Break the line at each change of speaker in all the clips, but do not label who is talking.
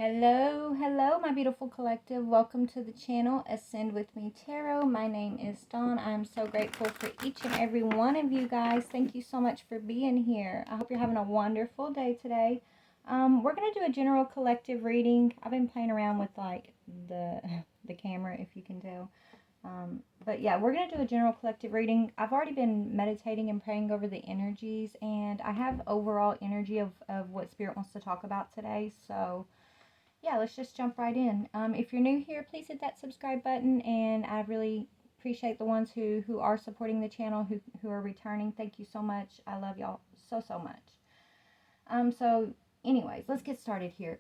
Hello, hello, my beautiful collective. Welcome to the channel, Ascend With Me Tarot. My name is Dawn. I'm so grateful for each and every one of you guys. Thank you so much for being here. I hope you're having a wonderful day today. We're going to do a general collective reading. I've been playing around with like the camera, if you can tell. But yeah, we're going to do a general collective reading. I've already been meditating and praying over the energies, and I have overall energy of what Spirit wants to talk about today. So yeah, let's just jump right in. If you're new here, please hit that subscribe button, and I really appreciate the ones who are supporting the channel, who are returning. Thank you so much. I love y'all so much. So anyways, let's get started here.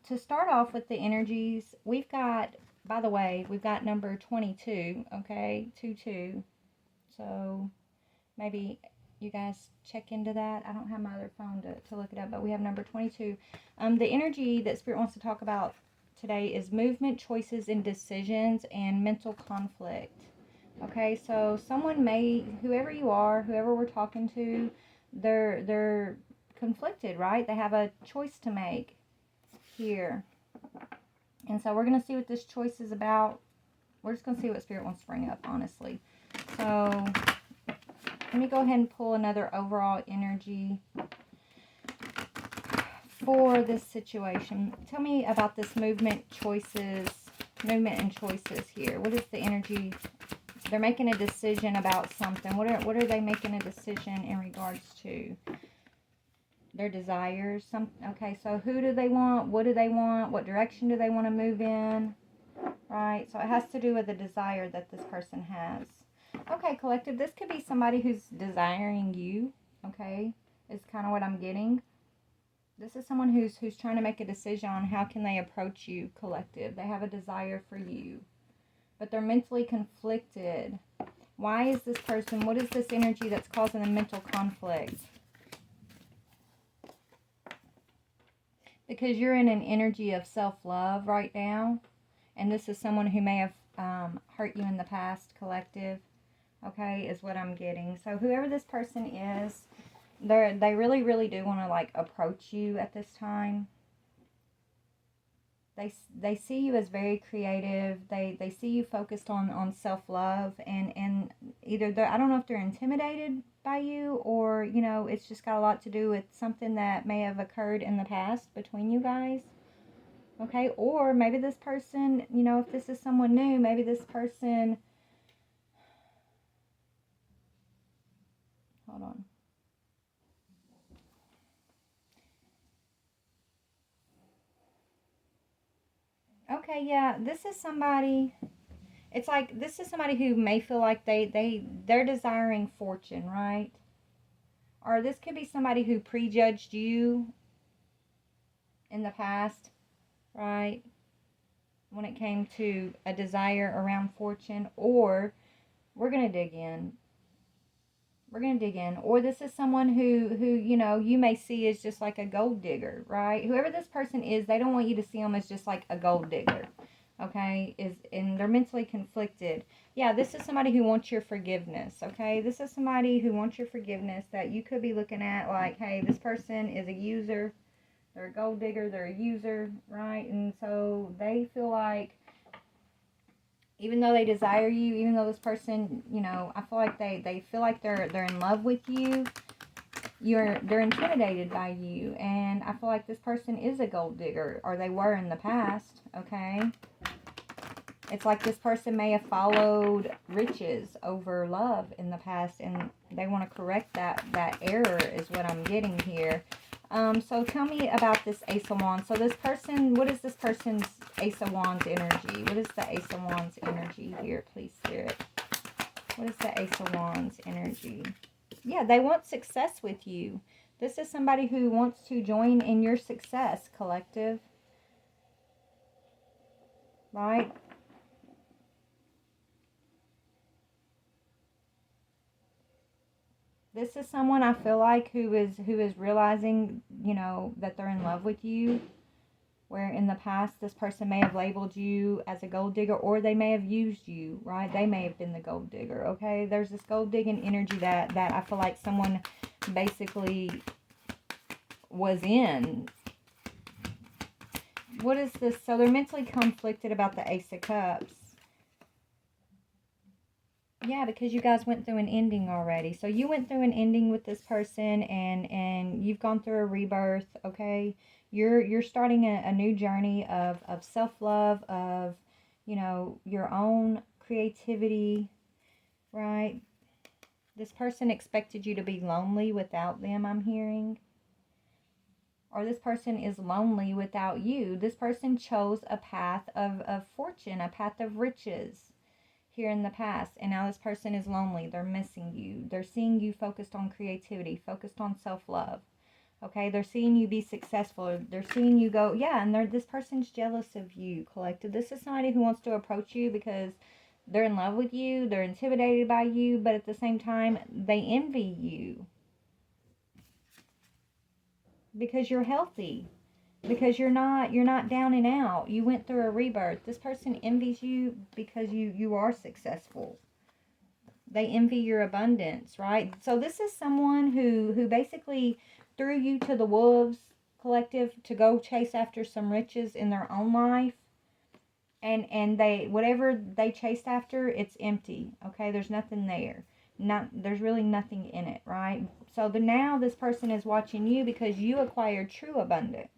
To start off with the energies, we've got, by the way, we've got number 22, okay, 22. So maybe you guys check into that. I don't have my other phone to look it up, but we have number 22. The energy that Spirit wants to talk about today is movement, choices, and decisions, and mental conflict. Okay, so someone may, whoever you are, whoever we're talking to, they're conflicted, right? They have a choice to make here. And so we're going to see what this choice is about. We're just going to see what Spirit wants to bring up, honestly. So let me go ahead and pull another overall energy for this situation. Tell me about this movement and choices here. What is the energy? They're making a decision about something. What are they making a decision in regards to? Their desires. Okay, so who do they want? What do they want? What direction do they want to move in? Right, so it has to do with the desire that this person has. Okay, collective, this could be somebody who's desiring you, okay, is kind of what I'm getting. This is someone who's trying to make a decision on how can they approach you, collective. They have a desire for you, but they're mentally conflicted. Why is this person, what is this energy that's causing the mental conflict? Because you're in an energy of self-love right now, and this is someone who may have hurt you in the past, collective. Okay, is what I'm getting. So whoever this person is, they really do want to like approach you at this time. They see you as very creative. They see you focused on self-love, and either I don't know if they're intimidated by you, or you know, it's just got a lot to do with something that may have occurred in the past between you guys. Okay, or maybe this person, you know, if this is someone new, maybe this person, hold on. Okay, yeah, this is somebody, it's like, this is somebody who may feel like they're desiring fortune, right? Or this could be somebody who prejudged you in the past, right? When it came to a desire around fortune. Or, we're going to dig in. We're going to dig in. Or this is someone who, you know, you may see as just like a gold digger, right? Whoever this person is, they don't want you to see them as just like a gold digger, okay? And they're mentally conflicted. Yeah, this is somebody who wants your forgiveness, okay? This is somebody who wants your forgiveness that you could be looking at like, hey, this person is a user. They're a gold digger. They're a user, right? And so they feel like, even though they desire you, even though this person, you know, I feel like they feel like they're in love with you, they're intimidated by you, and I feel like this person is a gold digger, or they were in the past, okay? It's like this person may have followed riches over love in the past, and they want to correct that error is what I'm getting here. So tell me about this Ace of Wands. So this person, what is this person's Ace of Wands energy? What is the Ace of Wands energy here, please, Spirit? What is the Ace of Wands energy? Yeah, they want success with you. This is somebody who wants to join in your success, collective. Right? This is someone I feel like who is realizing, you know, that they're in love with you. Where in the past, this person may have labeled you as a gold digger, or they may have used you, right? They may have been the gold digger, okay? There's this gold digging energy that I feel like someone basically was in. What is this? So they're mentally conflicted about the Ace of Cups. Yeah, because you guys went through an ending already. So you went through an ending with this person, and you've gone through a rebirth, okay? You're starting a new journey of self-love, of, you know, your own creativity, right? This person expected you to be lonely without them, I'm hearing. Or this person is lonely without you. This person chose a path of fortune, a path of riches here in the past, and now this person is lonely. They're missing you. They're seeing you focused on creativity, focused on self-love. Okay, they're seeing you be successful. They're seeing you go, yeah, and this person's jealous of you, collective. This is somebody who wants to approach you because they're in love with you, they're intimidated by you, but at the same time, they envy you because you're healthy, because you're not down and out. You went through a rebirth. This person envies you because you are successful. They envy your abundance, right? So this is someone who basically threw you to the wolves, collective, to go chase after some riches in their own life, and they, whatever they chased after, it's empty. Okay, there's nothing there. Not There's really nothing in it, right? So now this person is watching you because you acquired true abundance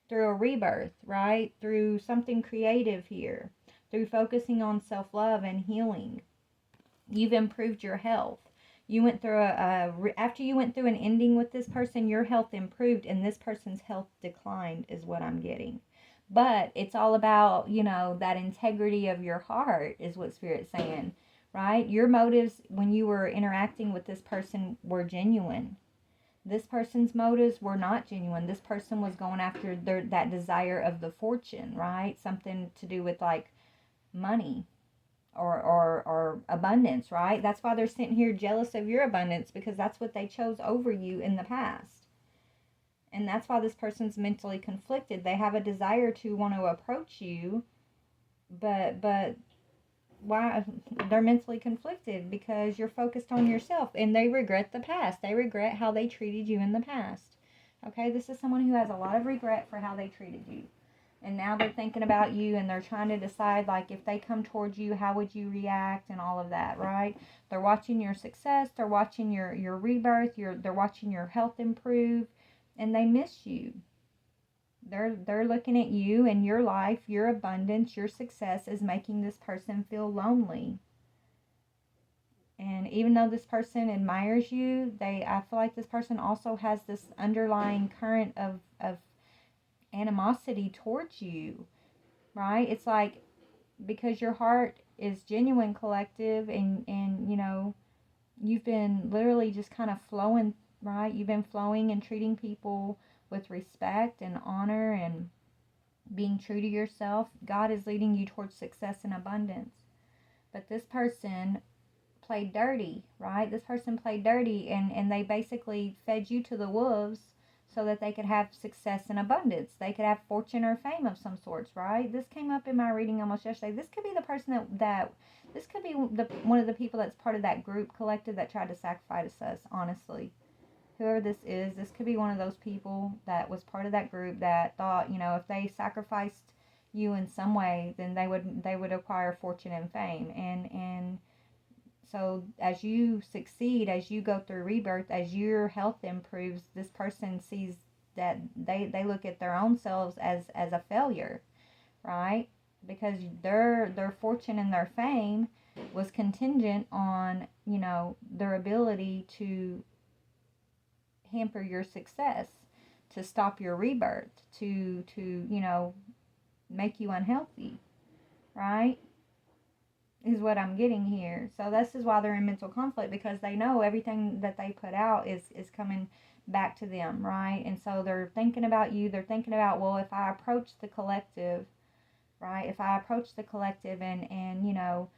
through a rebirth, right? Through something creative here, through focusing on self-love and healing. You've improved your health. You went through after you went through an ending with this person, your health improved and this person's health declined, is what I'm getting. But it's all about, you know, that integrity of your heart, is what Spirit's saying, right? Your motives when you were interacting with this person were genuine. This person's motives were not genuine. This person was going after that desire of the fortune, right? Something to do with like money, or abundance, right? That's why they're sitting here jealous of your abundance, because that's what they chose over you in the past. And that's why this person's mentally conflicted. They have a desire to want to approach you, but why they're mentally conflicted? Because you're focused on yourself and they regret the past. They regret how they treated you in the past. Okay, this is someone who has a lot of regret for how they treated you. And now they're thinking about you and they're trying to decide, like, if they come towards you, how would you react and all of that, right? They're watching your success, they're watching your rebirth, they're watching your health improve, and they miss you. They're looking at you and your life, your abundance, your success is making this person feel lonely. And even though this person admires you, I feel like this person also has this underlying current of animosity towards you, right? It's like, because your heart is genuine, collective, and you know, you've been literally just kind of flowing, right? You've been flowing and treating people with respect and honor and being true to yourself. God is leading you towards success and abundance. But this person played dirty, right? This person played dirty, and they basically fed you to the wolves so that they could have success and abundance. They could have fortune or fame of some sorts, right? This came up in my reading almost yesterday. This could be the person that this could be one of the people that's part of that group collective that tried to sacrifice us, honestly. Whoever this could be one of those people that was part of that group that thought, you know, if they sacrificed you in some way, then they would acquire fortune and fame. And so as you succeed, as you go through rebirth, as your health improves, this person sees that they look at their own selves as a failure, right? Because their fortune and their fame was contingent on, you know, their ability to hamper your success, to stop your rebirth, to you know, make you unhealthy, right? Is what I'm getting here. So this is why they're in mental conflict, because they know everything that they put out is coming back to them, right? And so they're thinking about you. They're thinking about, well, if I approach the collective, right? If I approach the collective and you know,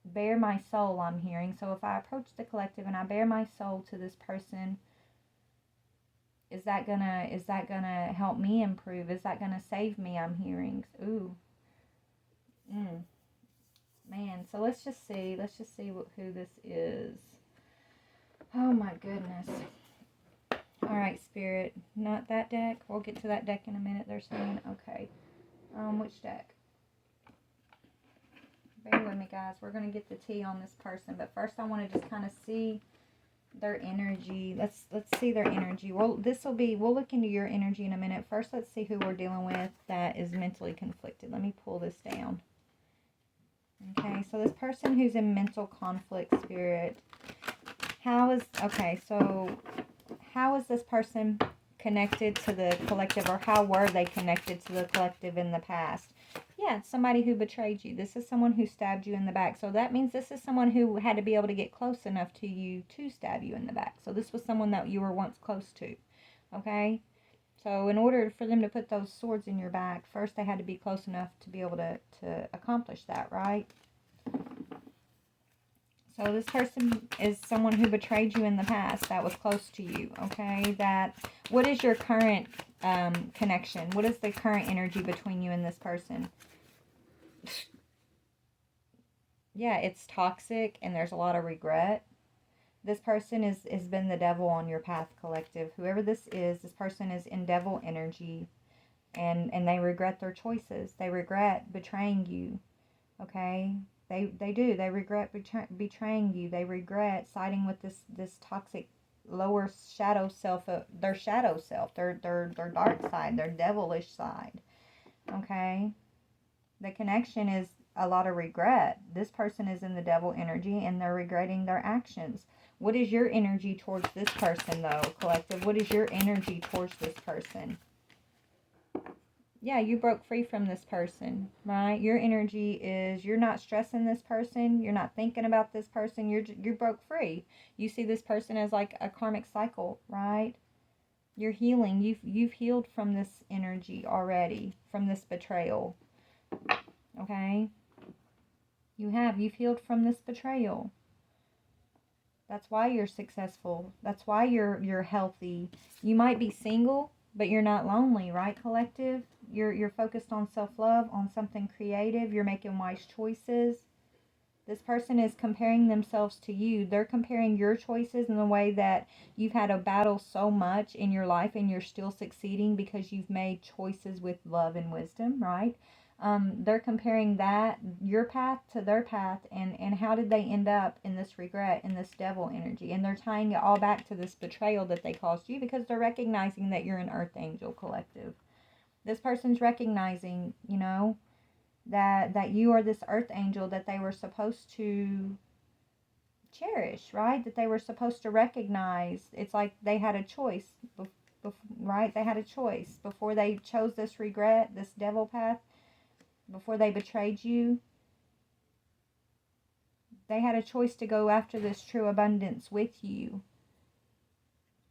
bare my soul, I'm hearing. So if I approach the collective and I bare my soul to this person, is that gonna help me improve? Is that gonna save me? I'm hearing. Ooh. Mm. Man, so let's just see. Let's just see who this is. Oh my goodness. All right, Spirit. Not that deck. We'll get to that deck in a minute. They're saying, okay. Which deck? Bear with me, guys. We're going to get the tea on this person. But first I want to just kind of see their energy. Let's see their energy. Well, we'll look into your energy in a minute. First, let's see who we're dealing with that is mentally conflicted. Let me pull this down. Okay, so this person who's in mental conflict, Spirit. How is this person connected to the collective, or how were they connected to the collective in the past? Yeah, it's somebody who betrayed you. This is someone who stabbed you in the back. So that means this is someone who had to be able to get close enough to you to stab you in the back. So this was someone that you were once close to. Okay? So in order for them to put those swords in your back, first they had to be close enough to be able to accomplish that, right? So this person is someone who betrayed you in the past, that was close to you, okay? What is your current connection? What is the current energy between you and this person? Yeah, it's toxic and there's a lot of regret. This person has been the devil on your path, collective. Whoever this person is in devil energy, and they regret their choices. They regret betraying you, okay? They do. They regret betraying you. They regret siding with this toxic lower shadow self, their shadow self, their dark side, their devilish side. Okay? The connection is a lot of regret. This person is in the devil energy and they're regretting their actions. What is your energy towards this person, though, collective? What is your energy towards this person? Yeah, you broke free from this person, right? Your energy is you're not stressing this person. You're not thinking about this person. You broke free. You see this person as like a karmic cycle, right? You're healing. You've healed from this energy already, from this betrayal. Okay? You've healed from this betrayal. That's why you're successful. That's why you're healthy. You might be single, but you're not lonely, right, collective? You're focused on self-love, on something creative. You're making wise choices. This person is comparing themselves to you. They're comparing your choices in the way that you've had to battle so much in your life and you're still succeeding because you've made choices with love and wisdom, right? They're comparing your path to their path, and how did they end up in this regret, in this devil energy? And they're tying it all back to this betrayal that they caused you because they're recognizing that you're an earth angel, collective. This person's recognizing, that you are this earth angel that they were supposed to cherish, right? That they were supposed to recognize. It's like they had a choice, right? They had a choice before they chose this regret, this devil path, before they betrayed you. They had a choice to go after this true abundance with you,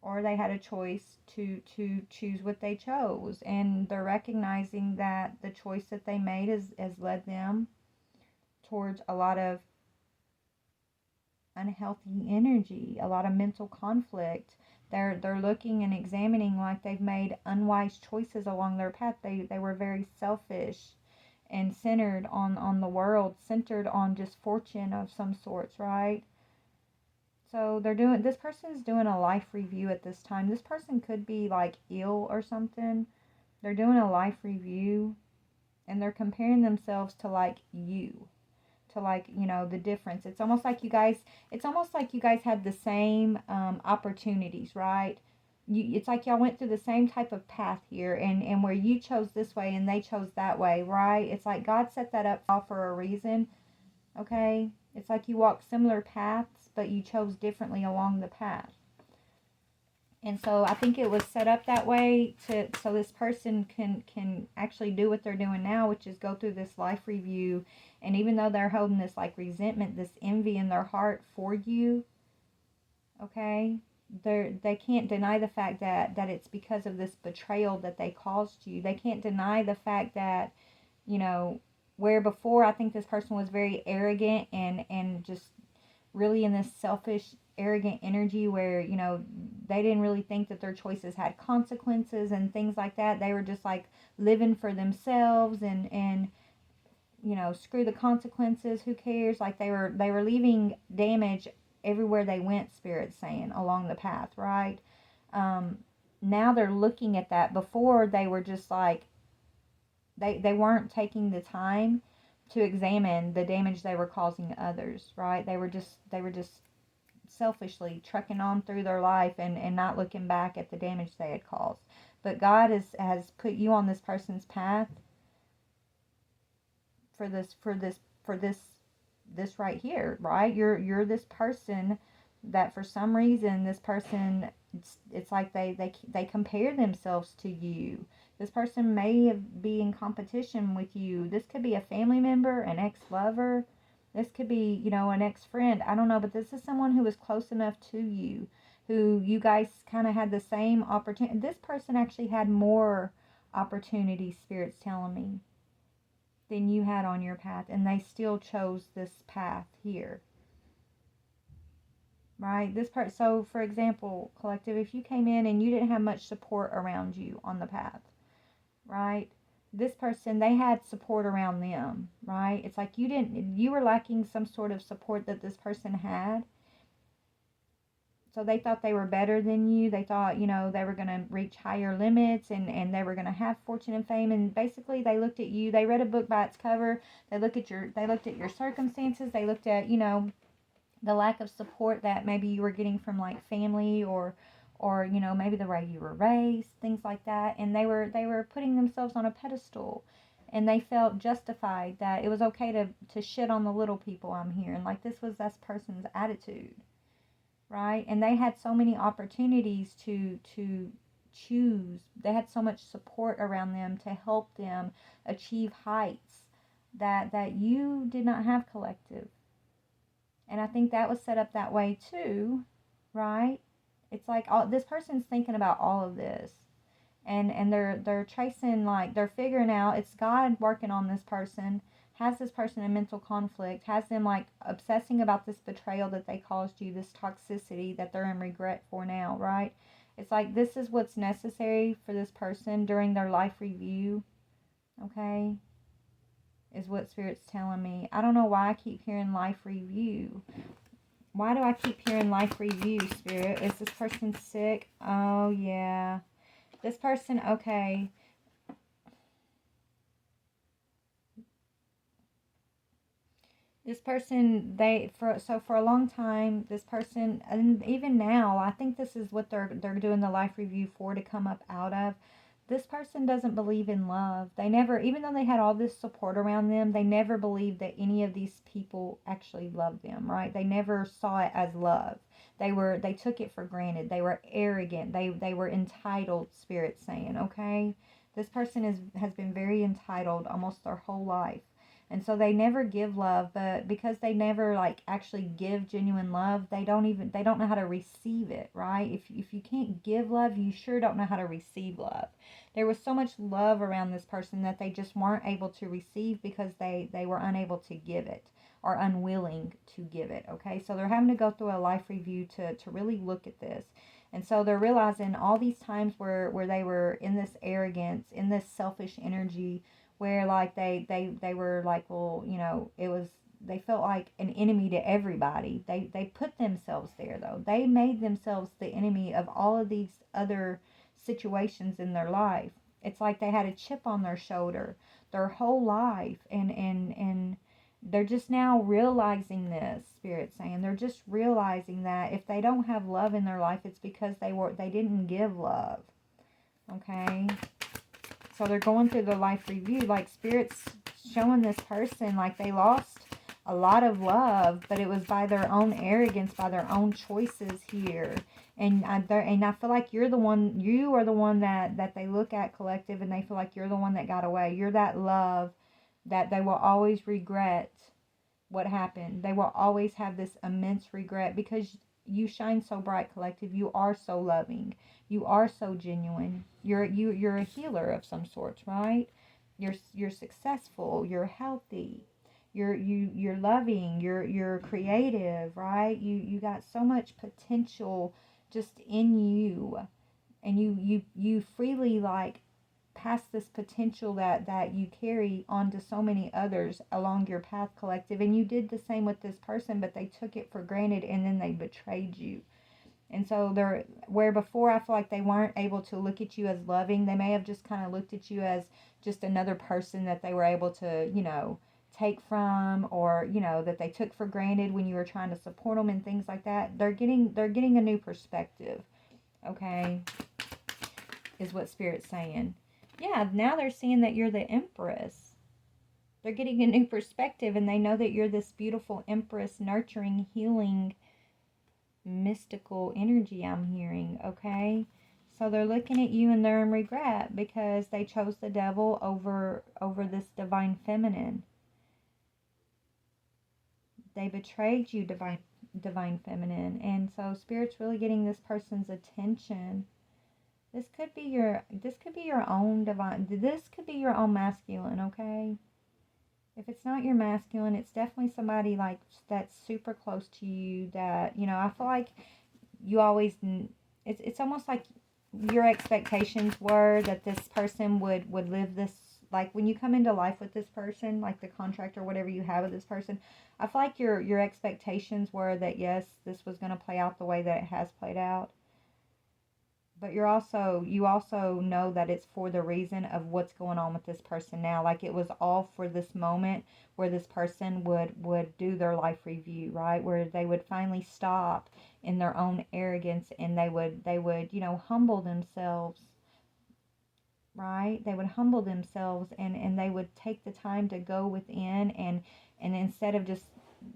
or they had a choice to choose what they chose, and they're recognizing that the choice that they made has led them towards a lot of unhealthy energy, a lot of mental conflict. They're looking and examining like they've made unwise choices along their path. They were very selfish and centered on the world, centered on just fortune of some sorts, right? So this person's doing a life review at this time. This person could be like ill or something. They're doing a life review and they're comparing themselves to like you, to like, the difference. It's almost like you guys had the same opportunities, right? It's like y'all went through the same type of path here, and where you chose this way and they chose that way, right? It's like God set that up all for a reason. Okay? It's like you walked similar paths, but you chose differently along the path. And so I think it was set up that way so this person can actually do what they're doing now, which is go through this life review. And even though they're holding this like resentment, this envy in their heart for you, okay, they can't deny the fact that it's because of this betrayal that they caused you. They can't deny the fact that, where before I think this person was very arrogant and just really in this selfish, arrogant energy where, they didn't really think that their choices had consequences and things like that. They were just like living for themselves and screw the consequences, who cares? Like they were leaving damage everywhere they went, Spirit's saying, along the path, right? Now they're looking at that. Before, they were just like, they weren't taking the time to examine the damage they were causing others, right? They were just selfishly trekking on through their life, and not looking back at the damage they had caused. But God has put you on this person's path for this right here, right? You're this person that for some reason this person, it's like they compare themselves to you. This person may be in competition with you. This could be a family member, an ex-lover. This could be, an ex-friend. I don't know, but this is someone who is close enough to you, who you guys kind of had the same opportunity. This person actually had more opportunities, Spirit's telling me, than you had on your path, and they still chose this path here, right? This part. So for example, collective, if you came in and you didn't have much support around you on the path, right? This person, they had support around them, right? It's like you were lacking some sort of support that this person had. So they thought they were better than you. They thought, they were going to reach higher limits, and they were going to have fortune and fame. And basically they looked at you. They read a book by its cover. They looked at your circumstances. They looked at, the lack of support that maybe you were getting from like family, or maybe the way you were raised, things like that. And they were putting themselves on a pedestal, and they felt justified that it was okay to shit on the little people. I'm here, and like this was this person's attitude, right? And they had so many opportunities to choose. They had so much support around them to help them achieve heights that you did not have, collective. And I think that was set up that way too, right? It's like this person's thinking about all of this, and they're tracing, like they're figuring out it's God working on this person, has this person in mental conflict, has them like obsessing about this betrayal that they caused you, this toxicity that they're in regret for now, right? It's like this is what's necessary for this person during their life review, okay? Is what Spirit's telling me. I don't know why I keep hearing life review. Why do I keep hearing life review, Spirit? Is this person sick? Oh, yeah. This person, okay. This person, for a long time, this person, and even now, I think this is what they're doing the life review for, to come up out of. This person doesn't believe in love. They never, even though they had all this support around them, they never believed that any of these people actually loved them, right? They never saw it as love. They took it for granted. They were arrogant. They were entitled, Spirit saying, okay? This person has been very entitled almost their whole life. And so they never give love, but because they never like actually give genuine love, they don't know how to receive it, right? If you can't give love, you sure don't know how to receive love. There was so much love around this person that they just weren't able to receive because they were unable to give it, or unwilling to give it, okay? So they're having to go through a life review to really look at this. And so they're realizing all these times where they were in this arrogance, in this selfish energy, where like they were like, well, it was, they felt like an enemy to everybody. They put themselves there, though. They made themselves the enemy of all of these other situations in their life. It's like they had a chip on their shoulder their whole life, and they're just now realizing this. Spirit saying they're just realizing that if they don't have love in their life, it's because they didn't give love, okay? So they're going through the life review, like Spirit's showing this person like they lost a lot of love, but it was by their own arrogance, by their own choices here. And I feel like you are the one that they look at, collective, and they feel like you're the one that got away. You're that love that they will always regret what happened. They will always have this immense regret because you shine so bright, collective. You are so loving. You are so genuine. You're a healer of some sort, right? You're successful. You're healthy. You're loving. You're creative, right? You got so much potential just in you, and you freely like pass this potential that you carry onto so many others along your path, collective. And you did the same with this person, but they took it for granted, and then they betrayed you. And so they're, where before I feel like they weren't able to look at you as loving, they may have just kind of looked at you as just another person that they were able to, take from, or, that they took for granted when you were trying to support them and things like that. They're getting a new perspective, okay, is what Spirit's saying. Yeah, now they're seeing that you're the Empress. They're getting a new perspective, and they know that you're this beautiful Empress, nurturing, healing, mystical energy I'm hearing, okay? So they're looking at you and they're in regret because they chose the devil over this divine feminine. They betrayed you, divine feminine. And so Spirit's really getting this person's attention. This could be your own divine, this could be your own masculine, okay? If it's not your masculine, it's definitely somebody like that's super close to you that, I feel like you always, it's almost like your expectations were that this person would live this, like when you come into life with this person, like the contract or whatever you have with this person, I feel like your expectations were that yes, this was going to play out the way that it has played out. But you also know that it's for the reason of what's going on with this person now. Like it was all for this moment where this person would do their life review, right? Where they would finally stop in their own arrogance, and they would humble themselves, right? They would humble themselves, and they would take the time to go within, and instead of just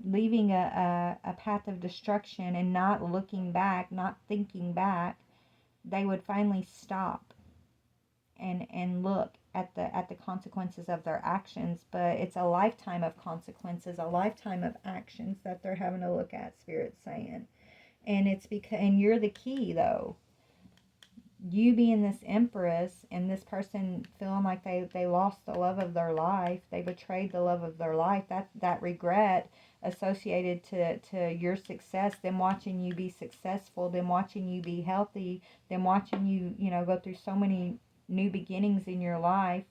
leaving a path of destruction and not looking back, not thinking back, they would finally stop and look at the consequences of their actions. But it's a lifetime of consequences, a lifetime of actions that they're having to look at, Spirit's saying. And it's because, and you're the key though, you being this Empress and this person feeling like they lost the love of their life, they betrayed the love of their life, that regret associated to your success, them watching you be successful, them watching you be healthy, them watching you, go through so many new beginnings in your life,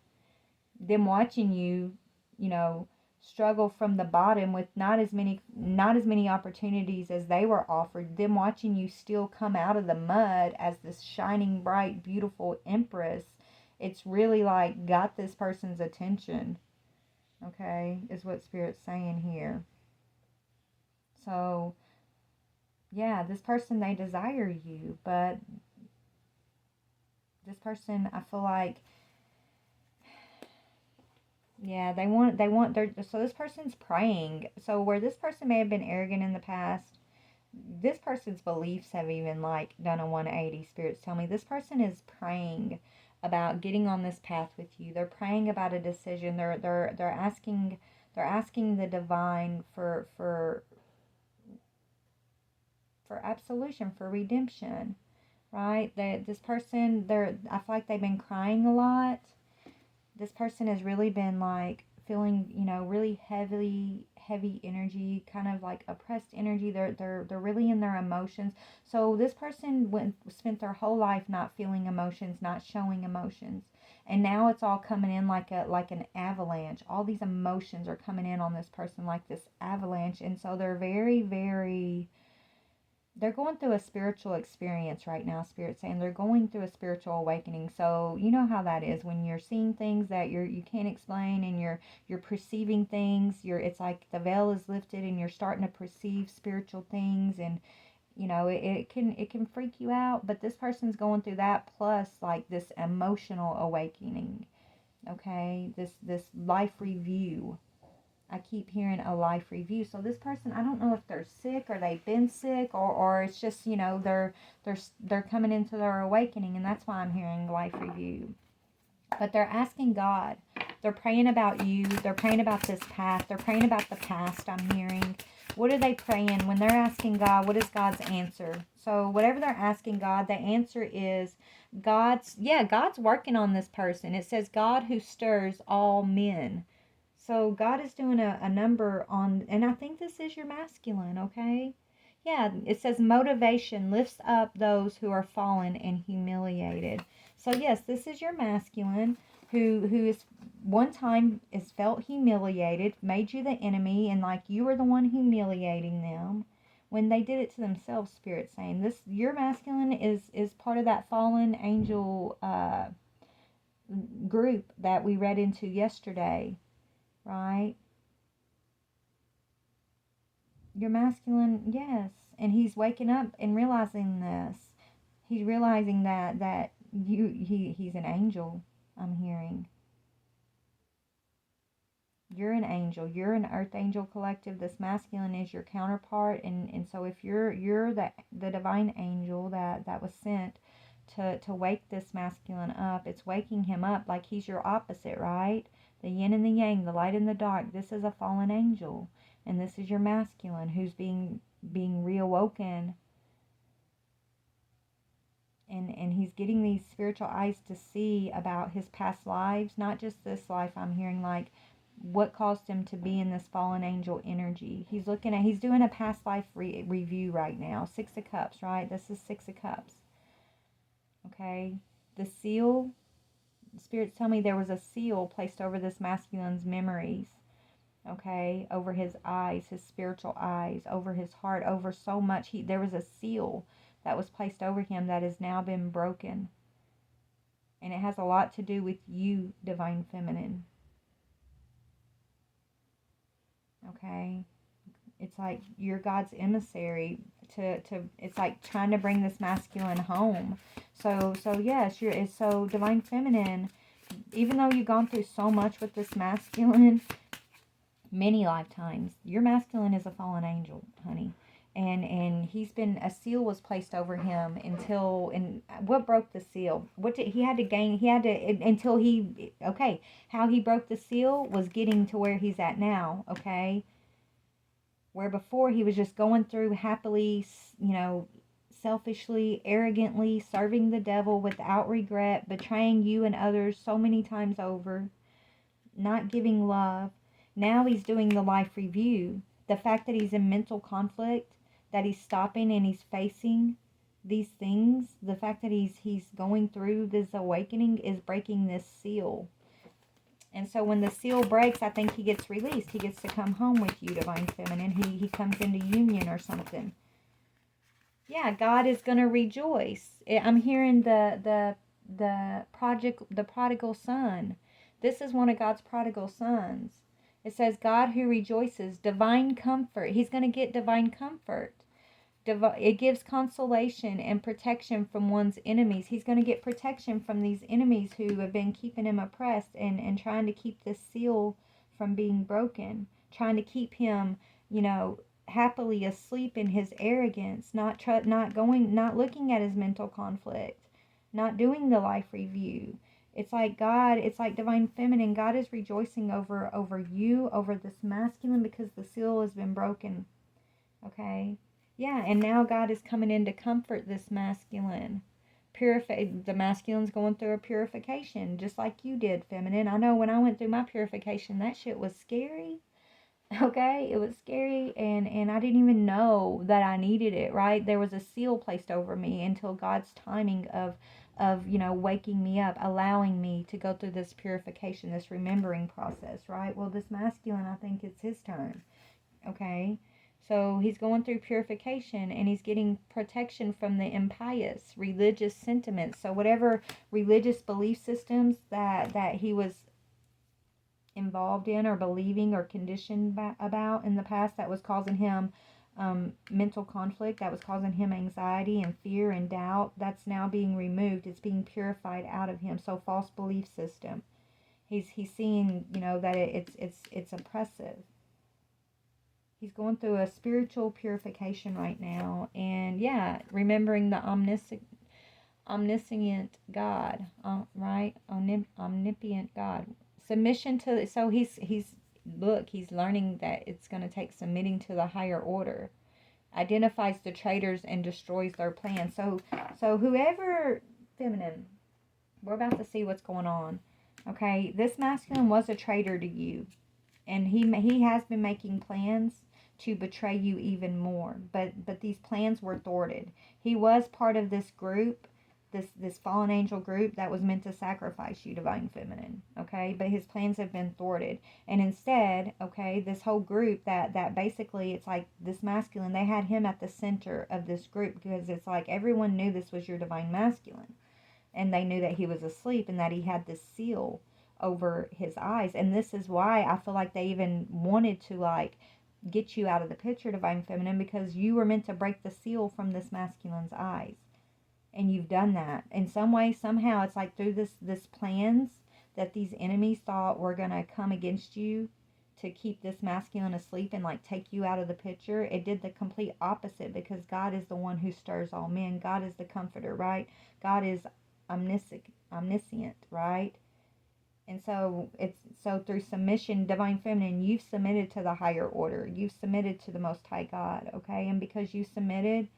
them watching you, you know, struggle from the bottom with not as many opportunities as they were offered, them watching you still come out of the mud as this shining bright beautiful Empress. It's really like got this person's attention, okay, is what Spirit's saying here. So yeah, this person, they desire you, but this person, I feel like, yeah, so this person's praying. So where this person may have been arrogant in the past, this person's beliefs have even like done a 180. Spirits tell me this person is praying about getting on this path with you. They're praying about a decision. They're asking the divine for absolution, for redemption, right? This person, I feel like they've been crying a lot. This person has really been like feeling, really heavy energy, kind of like oppressed energy. They're really in their emotions. So this person spent their whole life not feeling emotions, not showing emotions. And now it's all coming in like an avalanche. All these emotions are coming in on this person like this avalanche. And so they're very, very, they're going through a spiritual experience right now. Spirit saying they're going through a spiritual awakening. So you know how that is when you're seeing things that you can't explain, and you're perceiving things. It's like the veil is lifted and you're starting to perceive spiritual things, and it can freak you out. But this person's going through that, plus like this emotional awakening. Okay, this life review. I keep hearing a life review. So this person, I don't know if they're sick or they've been sick, or it's just, they're coming into their awakening, and that's why I'm hearing life review. But they're asking God. They're praying about you. They're praying about this path. They're praying about the past, I'm hearing. What are they praying? When they're asking God, what is God's answer? So whatever they're asking God, the answer is God's working on this person. It says God who stirs all men. So God is doing a number on, and I think this is your masculine, okay? Yeah, it says motivation lifts up those who are fallen and humiliated. So yes, this is your masculine who is one time is felt humiliated, made you the enemy, and like you were the one humiliating them when they did it to themselves. Spirit saying this, your masculine is part of that fallen angel group that we read into yesterday, right? Your masculine, yes, and he's waking up and realizing this. He's realizing that he's an angel. I'm hearing. You're an angel. You're an earth angel collective. This masculine is your counterpart, and so if you're the divine angel that was sent to wake this masculine up, it's waking him up like he's your opposite, right? The yin and the yang, the light and the dark. This is a fallen angel, and this is your masculine who's being reawoken, and he's getting these spiritual eyes to see about his past lives, not just this life. I'm hearing like what caused him to be in this fallen angel energy. He's doing a past life review right now. 6 of Cups, right? This is 6 of Cups. Okay. The seal, spirits tell me there was a seal placed over this masculine's memories. Okay. Over his eyes, his spiritual eyes, over his heart, over so much. There was a seal that was placed over him that has now been broken. And it has a lot to do with you, divine feminine. Okay, it's like you're God's emissary to it's like trying to bring this masculine home. So yes, it's so divine feminine. Even though you've gone through so much with this masculine, many lifetimes, your masculine is a fallen angel, honey. And he's been, a seal was placed over him until, and what broke the seal? What did he had to gain? He had to, until he, okay, how he broke the seal was getting to where he's at now, okay? Where before he was just going through happily, selfishly, arrogantly, serving the devil without regret, betraying you and others so many times over, not giving love. Now he's doing the life review. The fact that he's in mental conflict, that he's stopping and he's facing these things, the fact that he's going through this awakening is breaking this seal. And so when the seal breaks, I think he gets released. He gets to come home with you, divine feminine. He comes into union or something. Yeah, God is going to rejoice. I'm hearing the prodigal son. This is one of God's prodigal sons. It says, God who rejoices, divine comfort. He's going to get divine comfort. It gives consolation and protection from one's enemies. He's going to get protection from these enemies who have been keeping him oppressed and trying to keep this seal from being broken. Trying to keep him, happily asleep in his arrogance, not looking at his mental conflict, not doing the life review. It's like God, it's like divine feminine. God is rejoicing over you, over this masculine, because the seal has been broken. Okay? Yeah, and now God is coming in to comfort this masculine. The masculine's going through a purification, just like you did, feminine. I know when I went through my purification, that shit was scary. Okay, it was scary, and I didn't even know that I needed it, right? There was a seal placed over me until God's timing of waking me up, allowing me to go through this purification, this remembering process, right? Well, this masculine, I think it's his turn. Okay, so he's going through purification, and he's getting protection from the impious religious sentiments. So whatever religious belief systems that he was involved in or believing or conditioned about in the past that was causing him mental conflict, that was causing him anxiety and fear and doubt, that's now being removed. It's being purified out of him. So false belief system, he's seeing that it's oppressive. He's going through a spiritual purification right now, and yeah, remembering the omniscient God, right? Omnipotent God. Submission to, so he's learning that it's going to take submitting to the higher order. Identifies the traitors and destroys their plans. So whoever, feminine, we're about to see what's going on. Okay, this masculine was a traitor to you, and he has been making plans to betray you even more. But these plans were thwarted. He was part of this group this fallen angel group that was meant to sacrifice you, divine feminine, okay? But his plans have been thwarted. And instead, okay, this whole group that basically, it's like this masculine, they had him at the center of this group, because it's like everyone knew this was your divine masculine. And they knew that he was asleep and that he had this seal over his eyes. And this is why I feel like they even wanted to like get you out of the picture, divine feminine, because you were meant to break the seal from this masculine's eyes. And you've done that in some way, somehow. It's like through this plans that these enemies thought were going to come against you to keep this masculine asleep and like take you out of the picture. It did the complete opposite, because God is the one who stirs all men. God is the comforter, right? God is omniscient, right? And so it's so through submission, divine feminine, you've submitted to the higher order. You've submitted to the Most High God, okay? And because you submitted,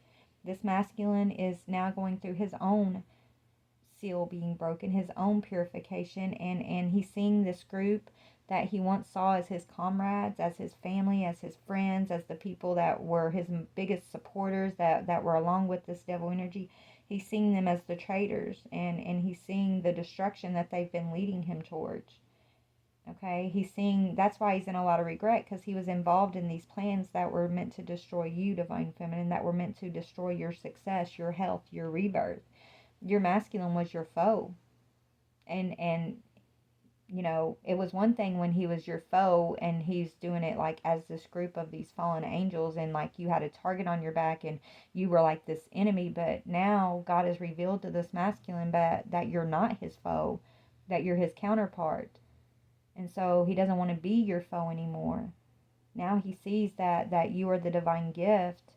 this masculine is now going through his own seal being broken, his own purification, and he's seeing this group that he once saw as his comrades, as his family, as his friends, as the people that were his biggest supporters, that were along with this devil energy. He's seeing them as the traitors, and he's seeing the destruction that they've been leading him towards. Okay, he's seeing, that's why he's in a lot of regret, because he was involved in these plans that were meant to destroy you, divine feminine, that were meant to destroy your success, your health, your rebirth. Your masculine was your foe. And you know, it was one thing when he was your foe and he's doing it like as this group of these fallen angels, and like you had a target on your back and you were like this enemy. But now God has revealed to this masculine that you're not his foe, that you're his counterpart. And so he doesn't want to be your foe anymore. Now he sees that you are the divine gift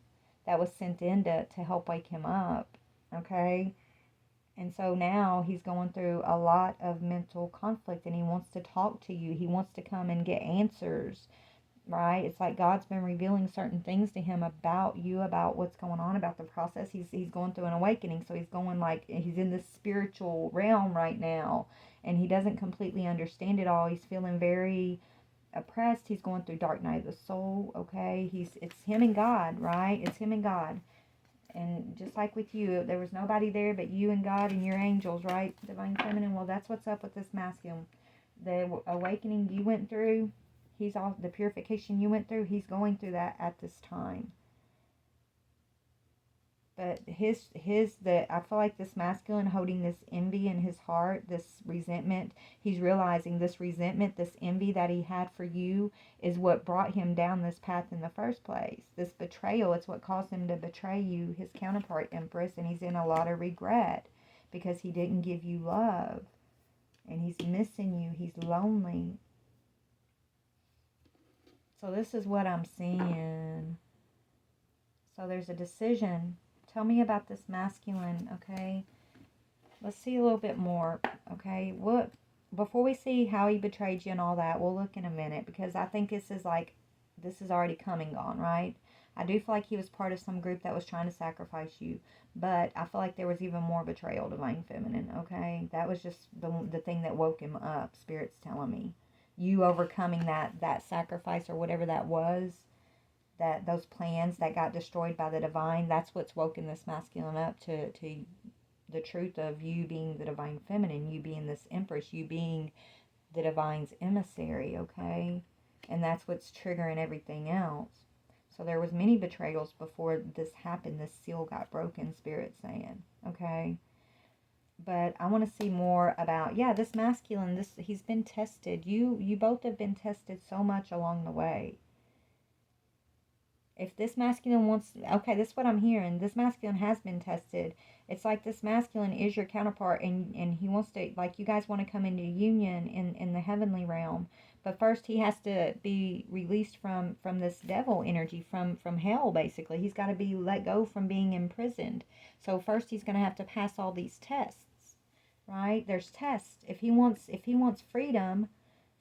that was sent in to help wake him up. Okay? And so now he's going through a lot of mental conflict, and he wants to talk to you. He wants to come and get answers, right? It's like God's been revealing certain things to him about you, about what's going on, about the process. He's going through an awakening. So he's going like, he's in this spiritual realm right now, and he doesn't completely understand it all. He's feeling very oppressed. He's going through dark night of the soul, okay? It's him and God, right? It's him and God. And just like with you, there was nobody there but you and God and your angels, right? Divine feminine. Well, that's what's up with this masculine. The awakening you went through, he's all the purification you went through, he's going through that at this time. But I feel like this masculine holding this envy in his heart, this resentment, he's realizing this resentment, this envy that he had for you is what brought him down this path in the first place. This betrayal, it's what caused him to betray you, his counterpart, Empress, and he's in a lot of regret because he didn't give you love. And he's missing you, he's lonely. So this is what I'm seeing. So there's a decision. Tell me about this masculine, okay? Let's see a little bit more, okay? Before we see how he betrayed you and all that, we'll look in a minute, because I think this is already come and gone, right? I do feel like he was part of some group that was trying to sacrifice you, but I feel like there was even more betrayal, divine feminine, okay? That was just the thing that woke him up, Spirit's telling me. You overcoming that sacrifice or whatever that was, that those plans that got destroyed by the divine, that's what's woken this masculine up to the truth of you being the divine feminine, you being this empress, you being the divine's emissary, okay? And that's what's triggering everything else. So there was many betrayals before this happened. This seal got broken, Spirit's saying, okay? But I want to see more about, this masculine, he's been tested. You both have been tested so much along the way. If this masculine wants, okay, this is what I'm hearing. This masculine has been tested. It's like this masculine is your counterpart, and he wants to, like, you guys want to come into union in the heavenly realm. But first he has to be released from this devil energy, from hell, basically. He's got to be let go from being imprisoned. So first he's going to have to pass all these tests, right? There's tests. If he wants freedom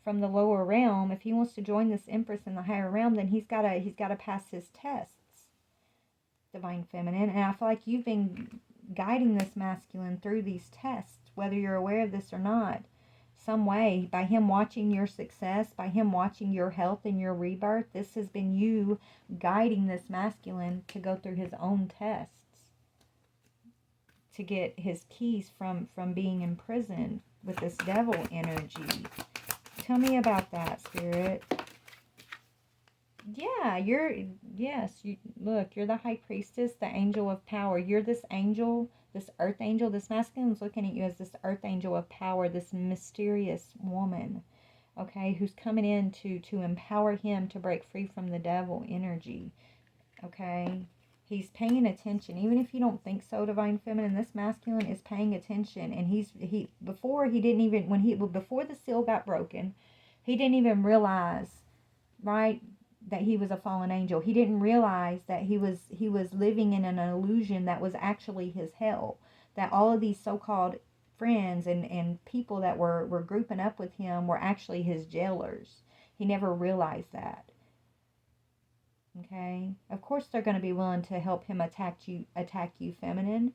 from the lower realm, if he wants to join this empress in the higher realm, then he's got to pass his tests, divine feminine. And I feel like you've been guiding this masculine through these tests, whether you're aware of this or not, some way, by him watching your success, by him watching your health and your rebirth. This has been you guiding this masculine to go through his own tests, to get his keys from being in prison with this devil energy. Tell me about that, Spirit. Yeah, yes, look, you're the high priestess, the angel of power. You're this angel, this earth angel. This masculine's looking at you as this earth angel of power, this mysterious woman, okay, who's coming in to empower him to break free from the devil energy, okay? He's paying attention. Even if you don't think so, Divine Feminine, this masculine is paying attention. And before the seal got broken, he didn't even realize, right, that he was a fallen angel. He didn't realize that he was living in an illusion that was actually his hell. That all of these so-called friends and people that were grouping up with him were actually his jailers. He never realized that. Okay? Of course they're going to be willing to help him attack you, feminine,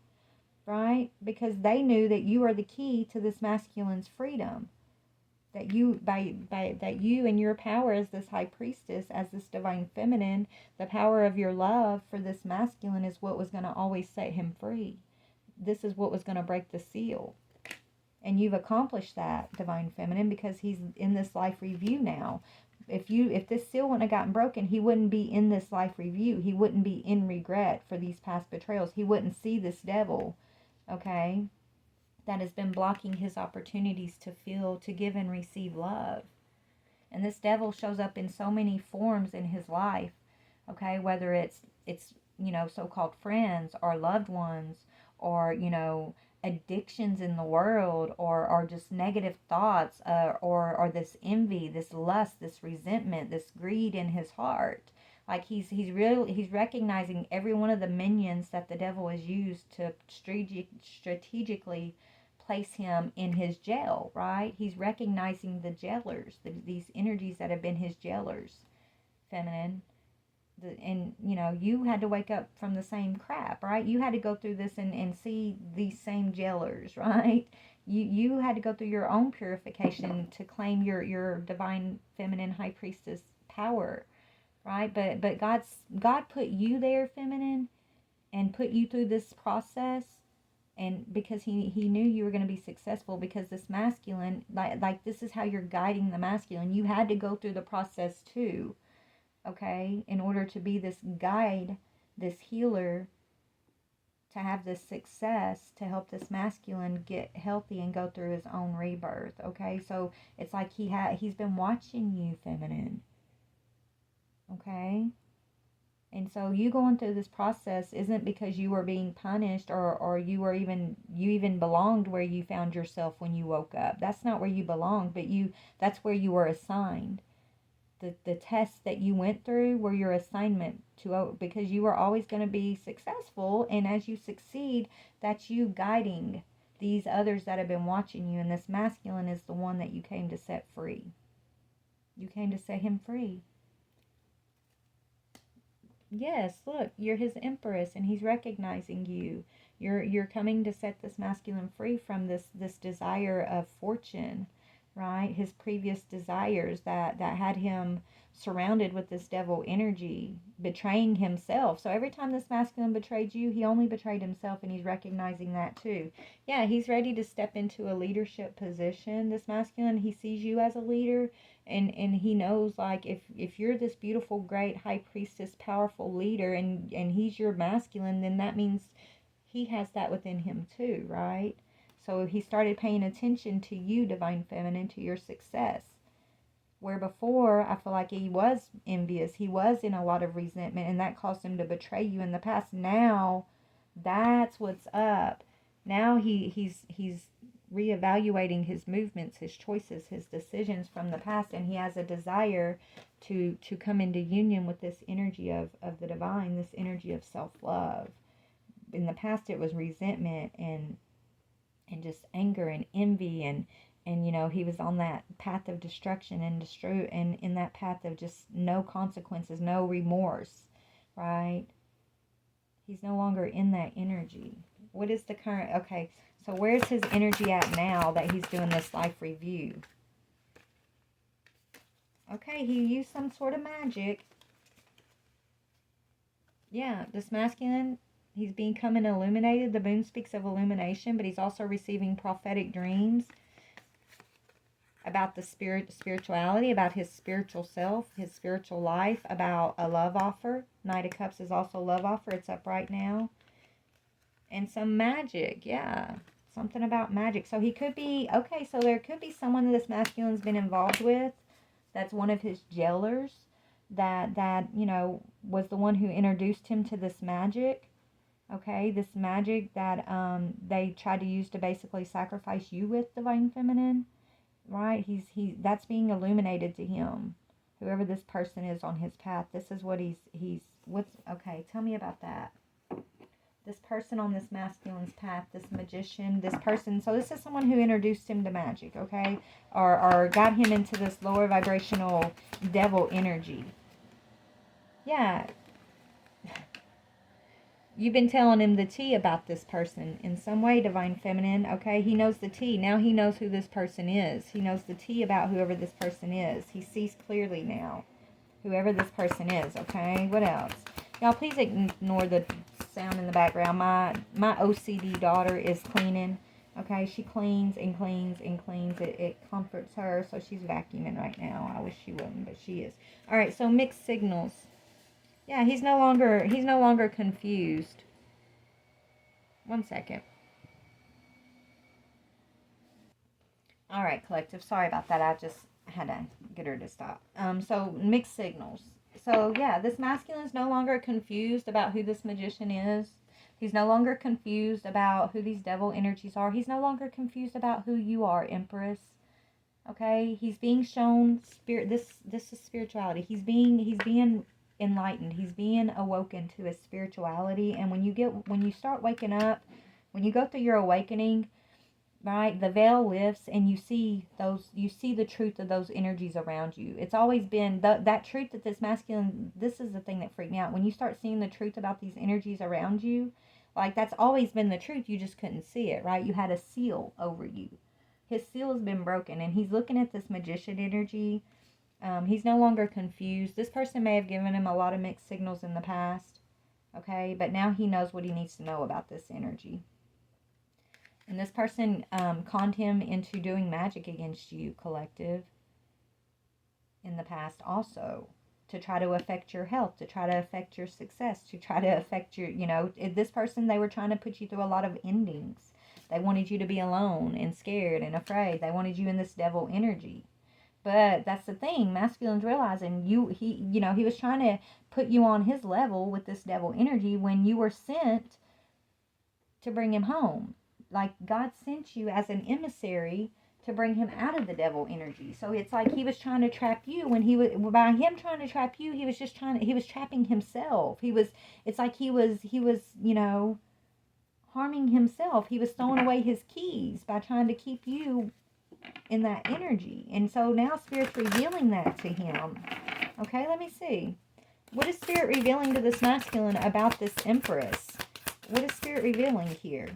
right? Because they knew that you are the key to this masculine's freedom. That you that you and your power as this high priestess, as this divine feminine, the power of your love for this masculine is what was going to always set him free. This is what was going to break the seal. And you've accomplished that, divine feminine, because he's in this life review now. If this seal wouldn't have gotten broken, he wouldn't be in this life review. He wouldn't be in regret for these past betrayals. He wouldn't see this devil, okay, that has been blocking his opportunities to feel, to give and receive love. And this devil shows up in so many forms in his life, okay, whether it's so-called friends or loved ones, or addictions in the world, or just negative thoughts, or this envy, this lust, this resentment, this greed in his heart. Like he's recognizing every one of the minions that the devil has used to strategically place him in his jail, right? He's recognizing the jailers, these energies that have been his jailers, feminine. And you had to wake up from the same crap, right? You had to go through this and see these same jailers, right? You had to go through your own purification to claim your divine feminine high priestess power, right? But God put you there, feminine, and put you through this process, and because he knew you were going to be successful, because this masculine, like this is how you're guiding the masculine. You had to go through the process too, okay, in order to be this guide, this healer, to have this success, to help this masculine get healthy and go through his own rebirth, okay? So it's like he's been watching you, feminine, okay? And so you going through this process isn't because you were being punished, or you even belonged where you found yourself when you woke up. That's not where you belonged, but that's where you were assigned. The tests that you went through were your assignment because you were always going to be successful, and as you succeed, that's you guiding these others that have been watching you, and this masculine is the one that you came to set free. You came to set him free. Yes, look, you're his empress, and he's recognizing you. You're coming to set this masculine free from this desire of fortune, right? His previous desires that had him surrounded with this devil energy, betraying himself. So every time this masculine betrayed you, he only betrayed himself, and he's recognizing that too. Yeah, he's ready to step into a leadership position. This masculine, he sees you as a leader. And he knows, like, if you're this beautiful, great high priestess, powerful leader, and he's your masculine, then that means he has that within him too, right? So he started paying attention to you, divine feminine, to your success. Where before, I feel like he was envious, he was in a lot of resentment, and that caused him to betray you in the past. Now that's what's up. Now he's reevaluating his movements, his choices, his decisions from the past, and he has a desire to come into union with this energy of the divine, this energy of self-love. In the past, it was resentment and just anger and envy, and he was on that path of destruction and in that path of just no consequences, no remorse, right? He's no longer in that energy. What is the current? Okay, so where's his energy at now that he's doing this life review? Okay, he used some sort of magic. Yeah, this masculine, He's becoming illuminated. The moon speaks of illumination, but he's also receiving prophetic dreams about the spirituality, about his spiritual self, his spiritual life, about a love offer. Knight of Cups is also a love offer. It's up right now. And some magic, yeah. Something about magic. So he could be, okay, so there could be someone that this masculine's been involved with that's one of his jailers that, you know, was the one who introduced him to this magic. Okay, this magic that they tried to use to basically sacrifice you with, Divine Feminine. Right? That's being illuminated to him. Whoever this person is on his path, this is what okay, tell me about that. This person on this masculine's path, this magician, this person, so this is someone who introduced him to magic, okay? Or got him into this lower vibrational devil energy. Yeah. You've been telling him the tea about this person in some way, Divine Feminine, okay? He knows the tea. Now he knows who this person is. He knows the tea about whoever this person is. He sees clearly now whoever this person is, okay? What else? Y'all, please ignore the sound in the background. My OCD daughter is cleaning, okay? She cleans and cleans and cleans. It comforts her, so she's vacuuming right now. I wish she wouldn't, but she is. All right, so mixed signals. Yeah, he's no longer confused. One second. All right, collective. Sorry about that. I just had to get her to stop. So mixed signals. So yeah, this masculine is no longer confused about who this magician is. He's no longer confused about who these devil energies are. He's no longer confused about who you are, Empress. Okay, he's being shown spirit. This is spirituality. He's being enlightened. He's being awoken to his spirituality. And when you start waking up, when you go through your awakening, right, the veil lifts and you see the truth of those energies around you. It's always been that truth that this masculine, this is the thing that freaked me out. When you start seeing the truth about these energies around you, like that's always been the truth. You just couldn't see it, right? You had a seal over you. His seal has been broken, and he's looking at this magician energy. He's no longer confused. This person may have given him a lot of mixed signals in the past, okay? But now he knows what he needs to know about this energy. And this person conned him into doing magic against you, collective, in the past also, to try to affect your health, to try to affect your success, to try to affect your, this person, they were trying to put you through a lot of endings. They wanted you to be alone and scared and afraid. They wanted you in this devil energy. But that's the thing. Masculine's realizing he was trying to put you on his level with this devil energy when you were sent to bring him home. Like God sent you as an emissary to bring him out of the devil energy. So it's like he was trying to trap you by him trying to trap you, he was trapping himself. It's like he was, harming himself. He was throwing away his keys by trying to keep you in that energy. And so now Spirit's revealing that to him. Okay, let me see. What is Spirit revealing to this masculine about this Empress? What is Spirit revealing here?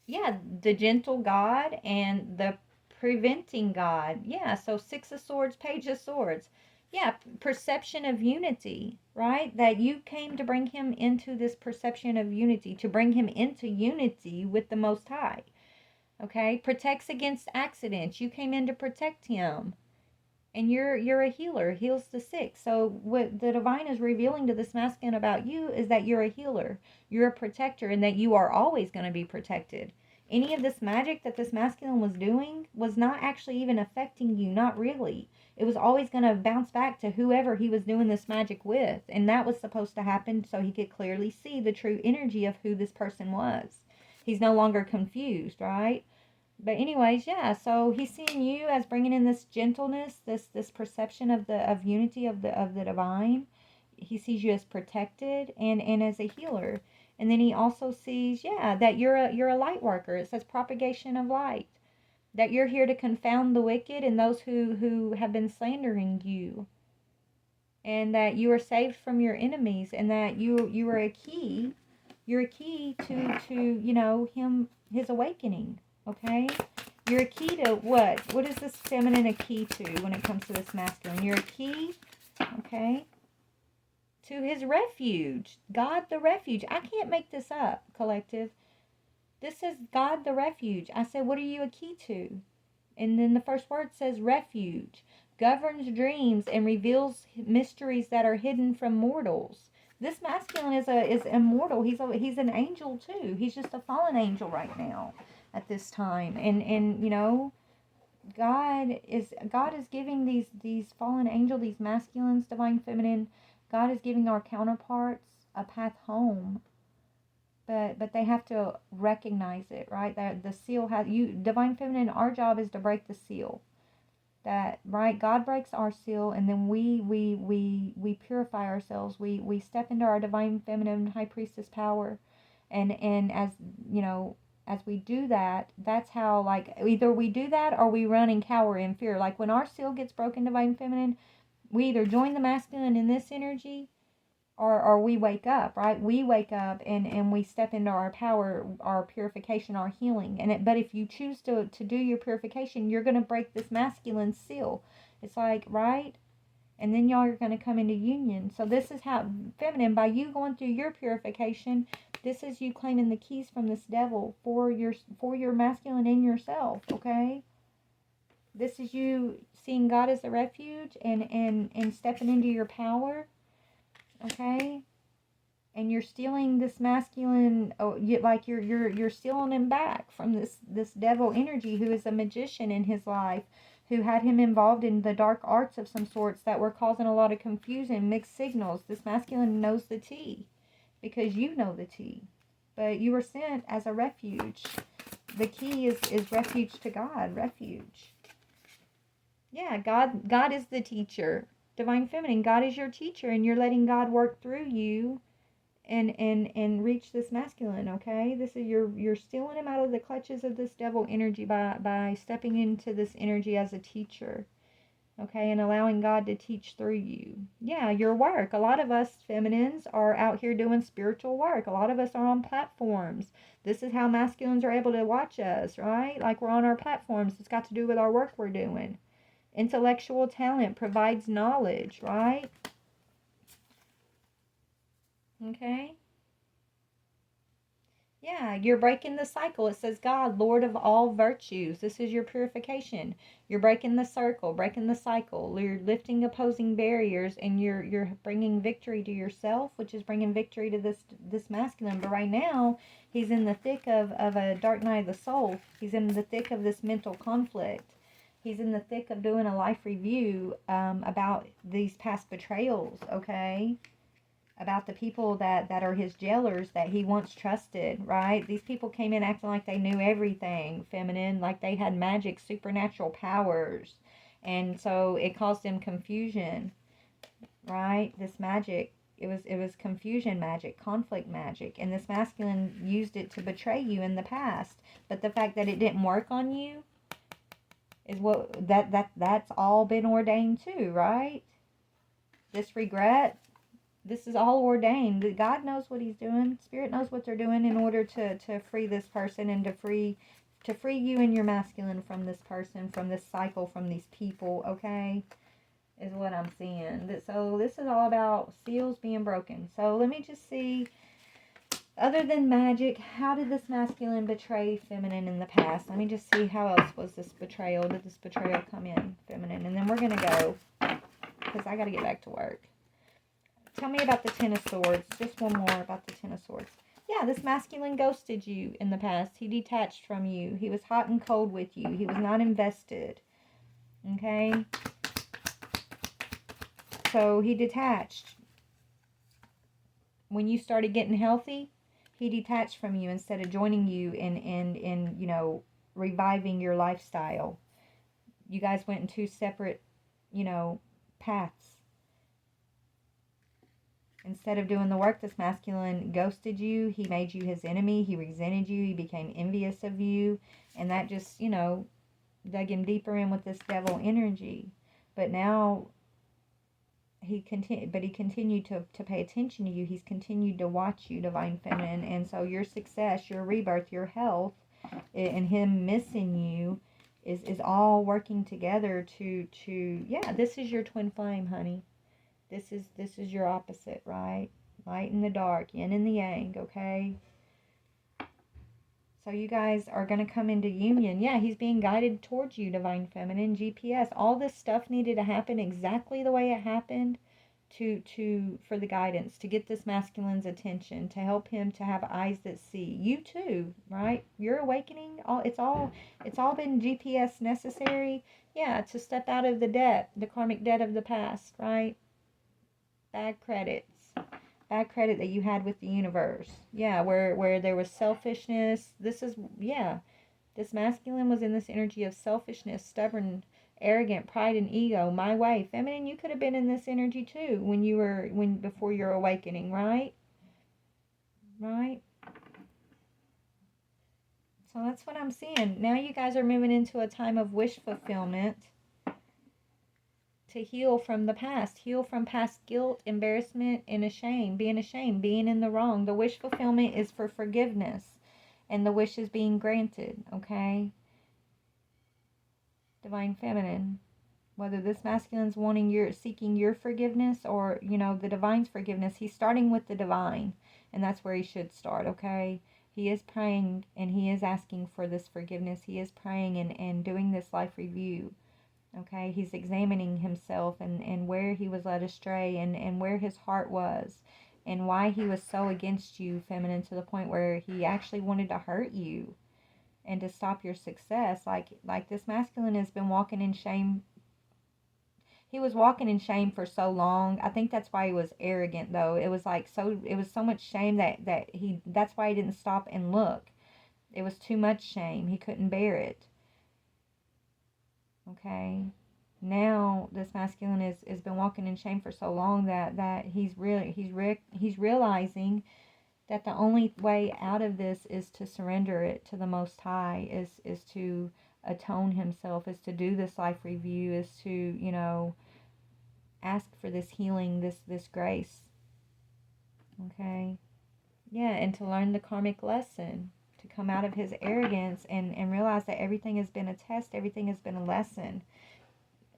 Yeah, the gentle God and the preventing God. Yeah, so Six of Swords, Page of Swords. Yeah, perception of unity, right? That you came to bring him into this perception of unity, to bring him into unity with the Most High. Okay, protects against accidents. You came in to protect him. And you're a healer, heals the sick. So what the divine is revealing to this masculine about you is that you're a healer, you're a protector, and that you are always going to be protected. Any of this magic that this masculine was doing was not actually even affecting you, not really. It was always going to bounce back to whoever he was doing this magic with. And that was supposed to happen so he could clearly see the true energy of who this person was. He's no longer confused, right? But anyways, yeah, so he's seeing you as bringing in this gentleness, this perception of unity of the divine. He sees you as protected and as a healer. And then he also sees, yeah, that you're a light worker. It says propagation of light. That you're here to confound the wicked and those who have been slandering you. And that you are saved from your enemies, and that you are a key. You're a key to his awakening. Okay? You're a key to what? What is this feminine a key to when it comes to this masculine? You're a key, okay, to his refuge. God the refuge. I can't make this up, collective. This is God the refuge. I said, what are you a key to? And then the first word says refuge. Governs dreams and reveals mysteries that are hidden from mortals. This masculine is immortal. He's an angel too. He's just a fallen angel right now at this time. And you know, God is giving these fallen angel, these masculines, divine feminine, God is giving our counterparts a path home. But they have to recognize it, right? That the seal has you, divine feminine, our job is to break the seal. That, right, God breaks our seal, and then we purify ourselves. We step into our divine feminine high priestess power, and as you know, as we do that, that's how, like, either we do that or we run and cower in fear. Like when our seal gets broken, divine feminine, we either join the masculine in this energy, or we wake up, right? We wake up and we step into our power, our purification, our healing. But if you choose to do your purification, you're going to break this masculine seal. It's like, right? And then y'all are going to come into union. So this is how, feminine, by you going through your purification, this is you claiming the keys from this devil for your masculine in yourself, okay? This is you seeing God as a refuge and stepping into your power. Okay, and you're stealing this masculine. Oh, you're stealing him back from this devil energy, who is a magician in his life, who had him involved in the dark arts of some sorts that were causing a lot of confusion, mixed signals. This masculine knows the tea, because you know the tea, but you were sent as a refuge. The key is refuge to God. Refuge. Yeah, God is the teacher. Divine feminine, God is your teacher, and you're letting God work through you and reach this masculine, okay? This is you're stealing him out of the clutches of this devil energy by stepping into this energy as a teacher, okay, and allowing God to teach through you. Yeah, your work. A lot of us feminines are out here doing spiritual work. A lot of us are on platforms. This is how masculines are able to watch us, right? Like we're on our platforms. It's got to do with our work we're doing. Intellectual talent provides knowledge, right? Okay. Yeah, you're breaking the cycle. It says God, Lord of all virtues. This is your purification. You're breaking the circle, breaking the cycle. You're lifting opposing barriers, and you're bringing victory to yourself, which is bringing victory to this masculine. But right now, he's in the thick of a dark night of the soul. He's in the thick of this mental conflict. He's in the thick of doing a life review about these past betrayals, okay? About the people that are his jailers that he once trusted, right? These people came in acting like they knew everything, feminine, like they had magic, supernatural powers. And so it caused him confusion, right? This magic, it was confusion magic, conflict magic. And this masculine used it to betray you in the past. But the fact that it didn't work on you, is what that's all been ordained too, right? This regret, this is all ordained. God knows what he's doing. Spirit knows what they're doing in order to free this person and to free you and your masculine from this person, from this cycle, from these people, okay? Is what I'm seeing. So this is all about seals being broken. So let me just see, other than magic, how did this masculine betray feminine in the past? Let me just see, how else was this betrayal? Did this betrayal come in, feminine? And then we're going to go, because I got to get back to work. Tell me about the Ten of Swords. Just one more about the Ten of Swords. Yeah, this masculine ghosted you in the past. He detached from you. He was hot and cold with you. He was not invested. Okay? So he detached. When you started getting healthy, he detached from you instead of joining you in you know, reviving your lifestyle. You guys went in two separate, you know, paths. Instead of doing the work, this masculine ghosted you. He made you his enemy. He resented you. He became envious of you. And that just, you know, dug him deeper in with this devil energy. But now he continued to pay attention to you. He's continued to watch you, divine feminine. And so your success, your rebirth, your health, and him missing you is all working together to yeah, this is your twin flame, honey. This is your opposite, right? Light and the dark, yin and the yang, okay? So you guys are going to come into union. Yeah, he's being guided towards you, Divine Feminine, GPS. All this stuff needed to happen exactly the way it happened for the guidance, to get this masculine's attention, to help him to have eyes that see. You too, right? Your awakening, it's all been GPS necessary. Yeah, to step out of the debt, the karmic debt of the past, right? Bad credits, bad credit that you had with the universe. Yeah, where there was selfishness. This masculine was in this energy of selfishness, stubborn, arrogant, pride and ego. My way, feminine, you could have been in this energy too when before your awakening, right? Right? So that's what I'm seeing. Now you guys are moving into a time of wish fulfillment, to heal from the past, heal from past guilt, embarrassment, and being ashamed, being in the wrong. The wish fulfillment is for forgiveness, and the wish is being granted, okay? Divine Feminine. Whether this masculine's seeking your forgiveness, or, the divine's forgiveness, he's starting with the divine, and that's where he should start, okay? He is praying, and he is asking for this forgiveness. He is praying and doing this life review. Okay, he's examining himself and where he was led astray, and where his heart was, and why he was so against you, feminine, to the point where he actually wanted to hurt you and to stop your success. Like this masculine has been walking in shame. He was walking in shame for so long. I think that's why he was arrogant, though. It was so much shame that's why he didn't stop and look. It was too much shame. He couldn't bear it. Okay, now this masculine has been walking in shame for so long that he's realizing that the only way out of this is to surrender it to the Most High, is to atone himself, is to do this life review, is to ask for this healing, this grace. Okay, yeah, and to learn the karmic lesson, to come out of his arrogance and realize that everything has been a test, everything has been a lesson.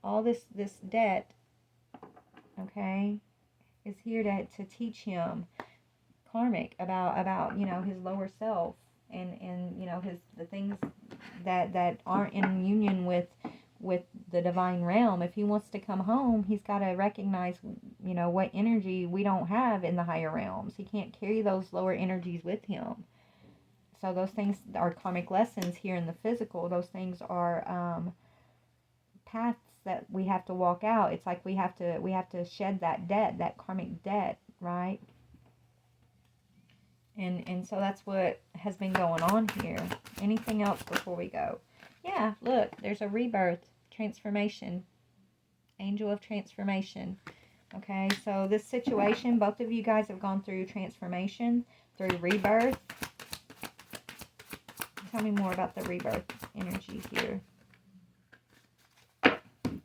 All this debt, okay, is here to teach him karmic about his lower self, and the things that aren't in union with the divine realm. If he wants to come home, he's got to recognize what energy we don't have in the higher realms. He can't carry those lower energies with him. So those things are karmic lessons here in the physical. Those things are paths that we have to walk out. It's like we have to shed that debt, that karmic debt, right? And so that's what has been going on here. Anything else before we go? Yeah, look, there's a rebirth, transformation, angel of transformation. Okay, so this situation, both of you guys have gone through transformation, through rebirth. Tell me more about the rebirth energy here.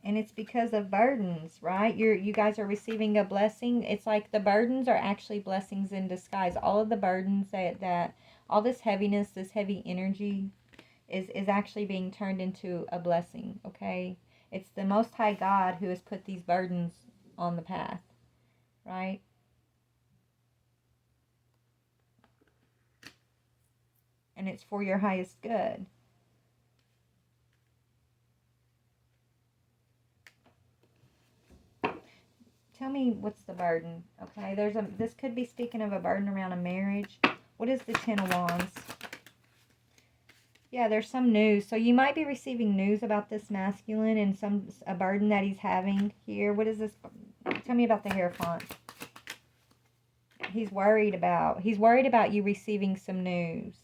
And it's because of burdens, right? You guys are receiving a blessing. It's like the burdens are actually blessings in disguise. All of the burdens that all this heaviness, this heavy energy is actually being turned into a blessing, okay? It's the Most High God who has put these burdens on the path, right? And it's for your highest good. Tell me, what's the burden? Okay, this could be speaking of a burden around a marriage. What is the Ten of Wands? Yeah, there's some news. So you might be receiving news about this masculine and a burden that he's having here. What is this? Tell me about the Hierophant. He's worried about you receiving some news.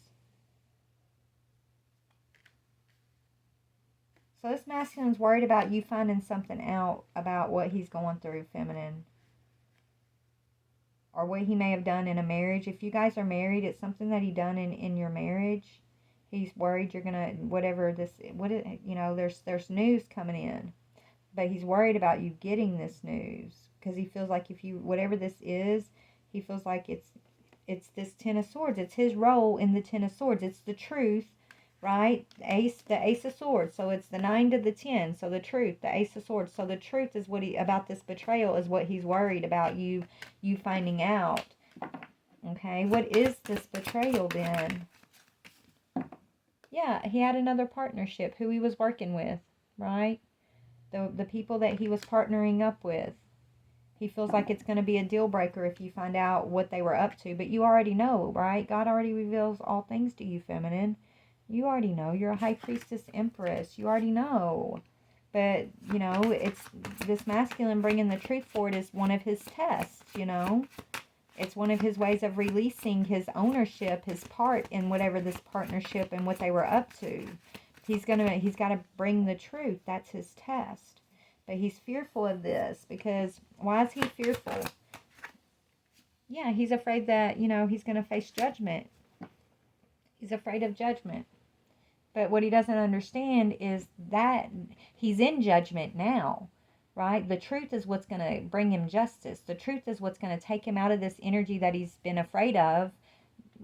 So this masculine's worried about you finding something out about what he's going through, feminine. Or what he may have done in a marriage. If you guys are married, it's something that he done in your marriage. He's worried you're going to, there's news coming in. But he's worried about you getting this news. Because he feels like whatever this is, he feels like it's this Ten of Swords. It's his role in the Ten of Swords. It's the truth. right? The ace of swords. So it's the 9 to the 10. So the truth, the ace of swords. So the truth is what he, about this betrayal, is what he's worried about you finding out. Okay, what is this betrayal then? Yeah, he had another partnership, who he was working with, right? The people that he was partnering up with. He feels like it's going to be a deal breaker if you find out what they were up to. But you already know, right? God already reveals all things to you, feminine. You already know. You're a high priestess empress. You already know. But, you know, it's this masculine bringing the truth forward is one of his tests, you know. It's one of his ways of releasing his ownership, his part in whatever this partnership and what they were up to. He's got to bring the truth. That's his test. But he's fearful of this because why is he fearful? Yeah, he's afraid that, you know, he's going to face judgment. He's afraid of judgment. But what he doesn't understand is that he's in judgment now, right? The truth is what's going to bring him justice. The truth is what's going to take him out of this energy that he's been afraid of.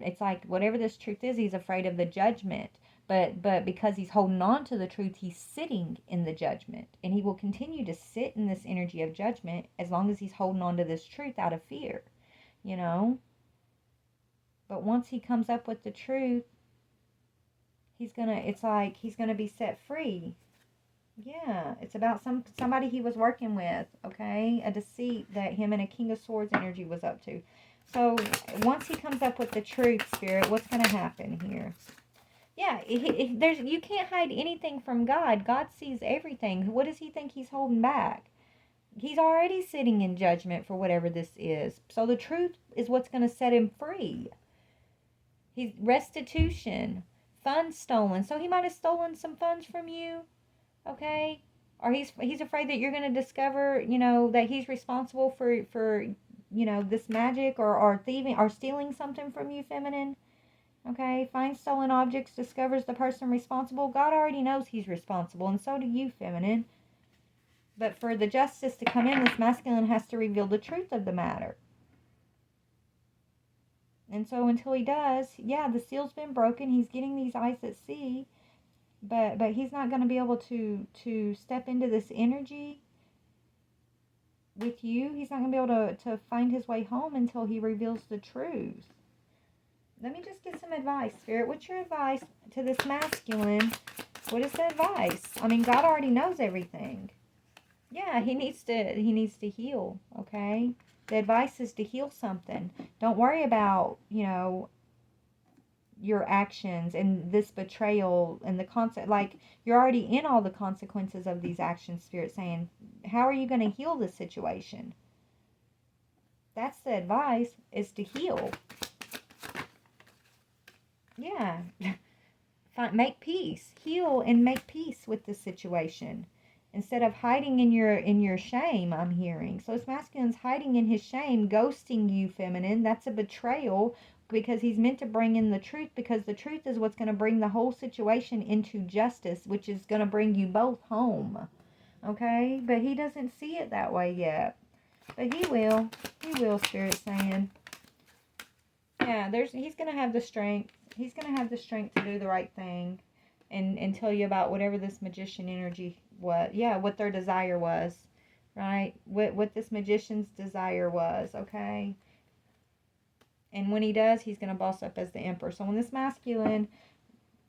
It's like whatever this truth is, he's afraid of the judgment. But because he's holding on to the truth, he's sitting in the judgment. And he will continue to sit in this energy of judgment as long as he's holding on to this truth out of fear, you know? But once he comes up with the truth, it's like he's gonna be set free. Yeah, it's about somebody he was working with, okay? A deceit that him and a King of Swords energy was up to. So once he comes up with the truth, Spirit, what's going to happen here? Yeah, you can't hide anything from God. God sees everything. What does he think he's holding back? He's already sitting in judgment for whatever this is. So the truth is what's going to set him free. He's restitution, funds stolen. So he might have stolen some funds from you, okay? Or he's afraid that you're going to discover, you know, that he's responsible for you know, this magic or thieving or stealing something from you, feminine. Okay, finds stolen objects, discovers the person responsible. God already knows he's responsible, and so do you, feminine. But for the justice to come in, this masculine has to reveal the truth of the matter. And so until he does, yeah, the seal's been broken. He's getting these eyes that see, but he's not going to be able to step into this energy with you. He's not going to be able to find his way home until he reveals the truth. Let me just get some advice, Spirit. What's your advice to this masculine? What is the advice? I mean, God already knows everything. Yeah, he needs to heal, okay? The advice is to heal something. Don't worry about, you know, your actions and this betrayal and the concept. Like, you're already in all the consequences of these actions, Spirit saying, how are you going to heal this situation? That's the advice, is to heal. Yeah. Make peace. Heal and make peace with the situation. Instead of hiding in your shame, I'm hearing. So this masculine's hiding in his shame, ghosting you, feminine. That's a betrayal because he's meant to bring in the truth, because the truth is what's going to bring the whole situation into justice, which is going to bring you both home. Okay? But he doesn't see it that way yet. But he will. He will, Spirit's saying. Yeah, he's going to have the strength. He's going to have the strength to do the right thing and tell you about whatever this magician energy was. Yeah, what their desire was, right? What this magician's desire was, okay? And when he does, he's going to boss up as the emperor. So when this masculine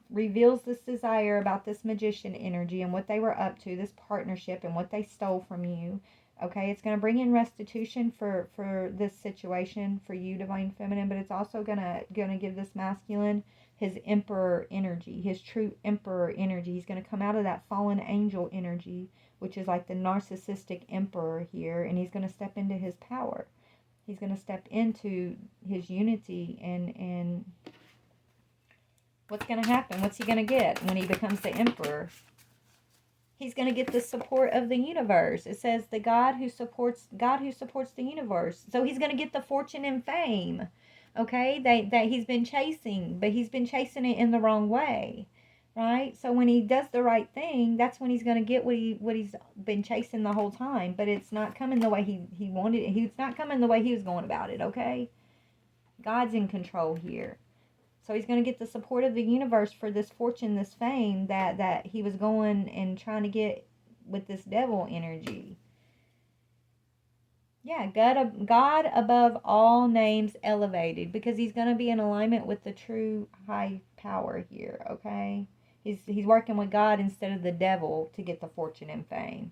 reveals this desire about this magician energy and what they were up to, this partnership and what they stole from you, okay, it's going to bring in restitution for this situation for you, divine feminine, but it's also going to give this masculine his emperor energy, his true emperor energy. He's going to come out of that fallen angel energy, which is like the narcissistic emperor here, and he's going to step into his power. He's going to step into his unity, and what's going to happen? What's he going to get when he becomes the emperor? He's going to get the support of the universe. It says the God who supports the universe. So he's going to get the fortune and fame, okay, that he's been chasing, but he's been chasing it in the wrong way, right? So when he does the right thing, that's when he's going to get what he's been chasing the whole time, but it's not coming the way he wanted it. It's not coming the way he was going about it, okay? God's in control here. So he's going to get the support of the universe for this fortune, this fame that he was going and trying to get with this devil energy. Yeah, God above all names elevated, because he's going to be in alignment with the true high power here, okay? He's working with God instead of the devil to get the fortune and fame.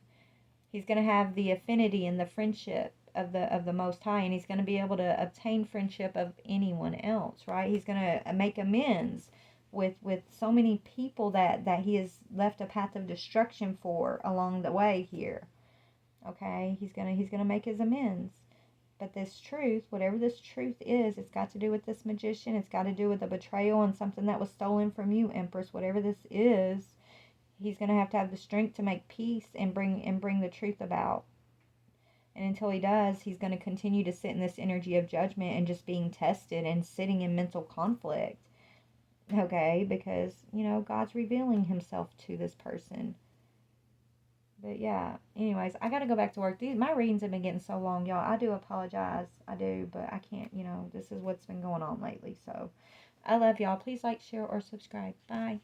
He's going to have the affinity and the friendship of the Most High, and he's going to be able to obtain friendship of anyone else, right? He's going to make amends with so many people that he has left a path of destruction for along the way here. Okay, he's gonna make his amends. But this truth, whatever this truth is, it's got to do with this magician. It's got to do with a betrayal and something that was stolen from you, Empress. Whatever this is, he's gonna have the strength to make peace and bring the truth about. And until he does, he's going to continue to sit in this energy of judgment and just being tested and sitting in mental conflict. Okay, because, God's revealing himself to this person. But yeah, anyways, I got to go back to work. My readings have been getting so long, y'all. I do apologize. I do, but I can't, this is what's been going on lately. So I love y'all. Please like, share, or subscribe. Bye.